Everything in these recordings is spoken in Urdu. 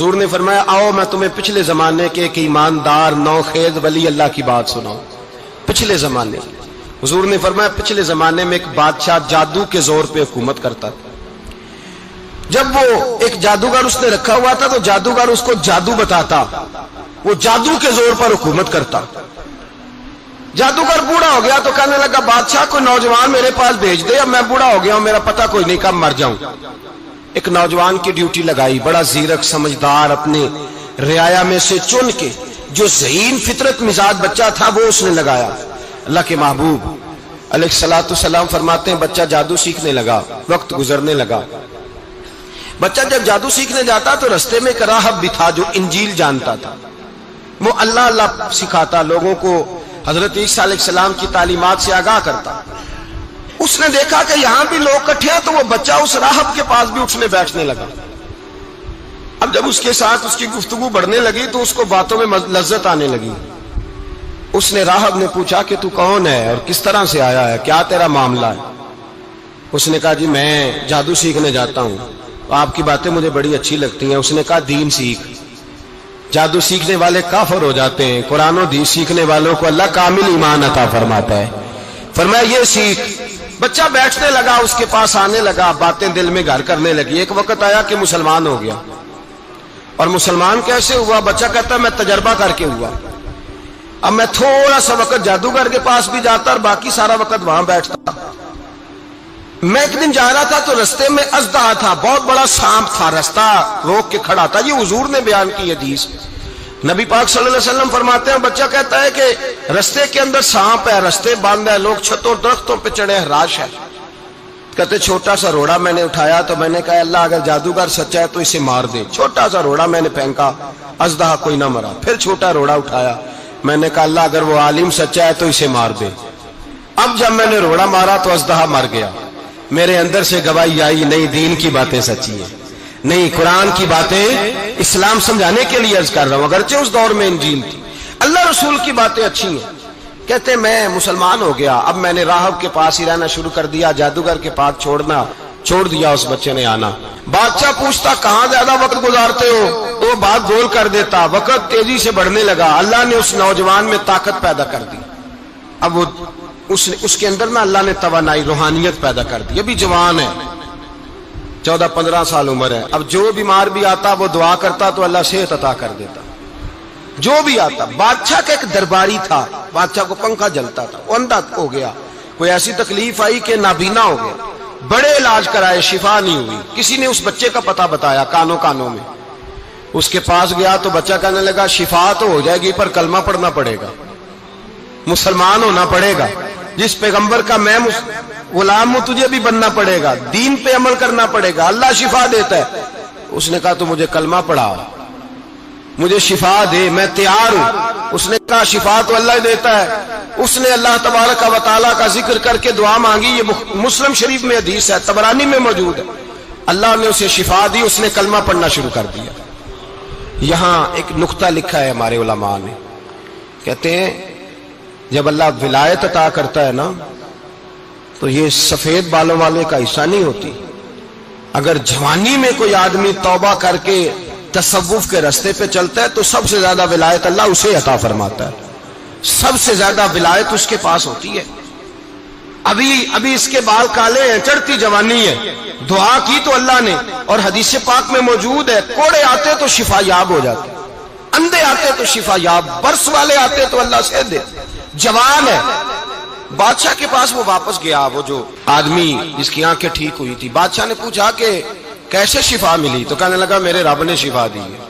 حضور نے فرمایا آؤ میں تمہیں پچھلے زمانے کے ایک ایماندار نوخیز ولی اللہ کی بات سناؤں. پچھلے زمانے حضور نے فرمایا پچھلے زمانے میں ایک بادشاہ جادو کے زور پہ حکومت کرتا تھا. جب وہ ایک جادوگر اس نے رکھا ہوا تھا تو جادوگر اس کو جادو بتاتا, وہ جادو کے زور پر حکومت کرتا. جادوگر بوڑھا ہو گیا تو کہنے لگا بادشاہ کوئی نوجوان میرے پاس بھیج دے, اب میں بوڑھا ہو گیا ہوں, میرا پتہ کوئی نہیں کب مر جاؤں. ایک نوجوان کی ڈیوٹی لگائی, بڑا زیرک سمجھدار, اپنے رعایا میں سے چن کے جو ذہین فطرت مزاج بچہ تھا وہ اس نے لگایا. اللہ کے محبوب علیہ الصلوۃ والسلام فرماتے ہیں بچہ جادو سیکھنے لگا, وقت گزرنے لگا. بچہ جب جادو سیکھنے جاتا تو رستے میں ایک راہب بھی تھا جو انجیل جانتا تھا, وہ اللہ اللہ سکھاتا, لوگوں کو حضرت عیسیٰ علیہ السلام کی تعلیمات سے آگاہ کرتا. اس نے دیکھا کہ یہاں بھی لوگ اکٹھے ہیں تو وہ بچہ اس راہب کے پاس بھی اٹھنے بیٹھنے لگا. اب جب اس کے ساتھ اس کی گفتگو بڑھنے لگی تو اس کو باتوں میں لذت آنے لگی. اس نے راہب نے پوچھا کہ تو کون ہے اور کس طرح سے آیا ہے, کیا تیرا معاملہ ہے؟ اس نے کہا جی میں جادو سیکھنے جاتا ہوں, آپ کی باتیں مجھے بڑی اچھی لگتی ہیں. اس نے کہا دین سیکھ, جادو سیکھنے والے کافر ہو جاتے ہیں, قرآن و حدیث سیکھنے والوں کو اللہ کامل ایمان عطا فرماتا ہے. فرمایا یہ سیکھ. بچہ بیٹھنے لگا, اس کے پاس آنے لگا, باتیں دل میں گھر کرنے لگی. ایک وقت آیا کہ مسلمان ہو گیا. اور مسلمان کیسے ہوا؟ بچہ کہتا ہے میں تجربہ کر کے ہوا. اب میں تھوڑا سا وقت جادوگر کے پاس بھی جاتا اور باقی سارا وقت وہاں بیٹھتا. میں ایک دن جا رہا تھا تو رستے میں اژدہا تھا, بہت بڑا سانپ تھا, رستہ روک کے کھڑا تھا. یہ حضور نے بیان کی حدیث. نبی پاک صلی اللہ علیہ وسلم فرماتے ہیں بچہ کہتا ہے کہ رستے کے اندر سانپ ہے, رستے بند ہے, لوگ چھتوں درختوں پہ چڑھے, ہراش ہے. کہتے چھوٹا سا روڑا میں نے اٹھایا تو میں نے کہا اللہ اگر جادوگر سچا ہے تو اسے مار دے. چھوٹا سا روڑا میں نے پھینکا, اژدہا کوئی نہ مرا. پھر چھوٹا روڑا اٹھایا, میں نے کہا اللہ اگر وہ عالم سچا ہے تو اسے مار دے. اب جب میں نے روڑا مارا تو اژدہا مر گیا. میرے اندر سے گواہی آئی نہیں دین کی باتیں سچی ہیں, نہیں قرآن کی باتیں اسلام سمجھانے کے لیے عرض کر رہا ہوں. اگرچہ اس دور میں انجیل تھی, اللہ رسول کی باتیں اچھی ہیں. کہتے میں مسلمان ہو گیا, اب میں نے راہب کے پاس ہی رہنا شروع کر دیا, جادوگر کے پاس چھوڑ دیا. اس بچے نے آنا. بادشاہ پوچھتا کہاں زیادہ وقت گزارتے ہو, تو وہ بات گول کر دیتا. وقت تیزی سے بڑھنے لگا. اللہ نے اس نوجوان میں طاقت پیدا کر دی. اب وہ اس کے اندر نا اللہ نے توانائی روحانیت پیدا کر دی. ابھی جوان ہے, 14-15 سال عمر ہے. اب جو بیمار بھی آتا وہ دعا کرتا تو اللہ صحت عطا کر دیتا. جو بھی آتا. بادشاہ کا ایک درباری تھا, بادشاہ کو پنکھا جلتا تھا, وہ اندھا ہو گیا. کوئی ایسی تکلیف آئی کہ نابینا ہو گیا. بڑے علاج کرائے, شفا نہیں ہوئی. کسی نے اس بچے کا پتہ بتایا کانوں میں. اس کے پاس گیا تو بچہ کہنے لگا شفا تو ہو جائے گی پر کلمہ پڑھنا پڑے گا, مسلمان ہونا پڑے گا. جس پیغمبر کا میں غلام ہوں تجھے بھی بننا پڑے گا, دین پہ عمل کرنا پڑے گا. اللہ شفا دیتا ہے. اس نے کہا تو مجھے کلمہ پڑھا, مجھے شفا دے, میں تیار ہوں. اس نے کہا شفا تو اللہ دیتا ہے. اس نے اللہ تبارک و تعالیٰ کا ذکر کر کے دعا مانگی. یہ مسلم شریف میں حدیث ہے, طبرانی میں موجود ہے. اللہ نے اسے شفا دی, اس نے کلمہ پڑھنا شروع کر دیا. یہاں ایک نقطہ لکھا ہے ہمارے علماء نے, کہتے ہیں جب اللہ ولایت عطا کرتا ہے نا تو یہ سفید بالوں والے کا حصہ نہیں ہوتی. اگر جوانی میں کوئی آدمی توبہ کر کے تصوف کے راستے پہ چلتا ہے تو سب سے زیادہ ولایت اللہ اسے عطا فرماتا ہے. سب سے زیادہ ولایت اس کے پاس ہوتی ہے. ابھی اس کے بال کالے ہیں, چڑھتی جوانی ہے, دعا کی تو اللہ نے, اور حدیث پاک میں موجود ہے کوڑے آتے تو شفا یاب ہو جاتے, اندھے آتے تو شفا یاب, برس والے آتے تو اللہ سے دے. جوان ہے. بادشاہ کے پاس وہ واپس گیا, وہ جو آدمی جس کی آنکھیں ٹھیک ہوئی تھی. بادشاہ نے پوچھا کہ کیسے شفا ملی, تو کہنے لگا میرے رب نے شفا دی ہے.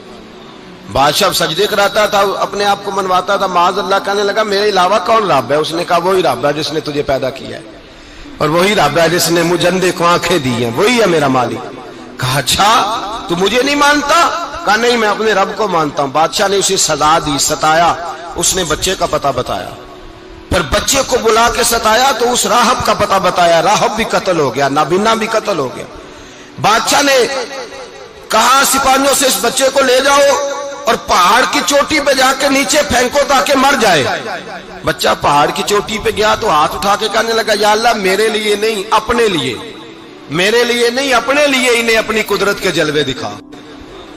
بادشاہ سجدے کراتا تھا, اپنے آپ کو منواتا تھا معاذ اللہ. کہنے لگا میرے علاوہ کون رب ہے؟ اس نے کہا وہی رب ہے جس نے تجھے پیدا کیا ہے, اور وہی رب ہے جس نے مجھے اندھے کو آنکھیں دی ہیں, وہی ہے میرا مالک. کہا اچھا تو مجھے نہیں مانتا؟ کہا نہیں میں اپنے رب کو مانتا ہوں. بادشاہ نے اسے سزا دی, ستایا. اس نے بچے کا پتہ بتایا, پھر بچے کو بلا کے ستایا تو اس راہب کا پتہ بتایا. راہب بھی قتل ہو گیا, نابینا بھی قتل ہو گیا. بادشاہ نے کہا سپاہیوں سے اس بچے کو لے جاؤ اور پہاڑ کی چوٹی پہ جا کے نیچے پھینکو تاکہ مر جائے. بچہ پہاڑ کی چوٹی پہ گیا تو ہاتھ اٹھا کے کہنے لگا یا اللہ میرے لیے نہیں اپنے لیے, میرے لیے نہیں اپنے لیے انہیں اپنی قدرت کے جلوے دکھا.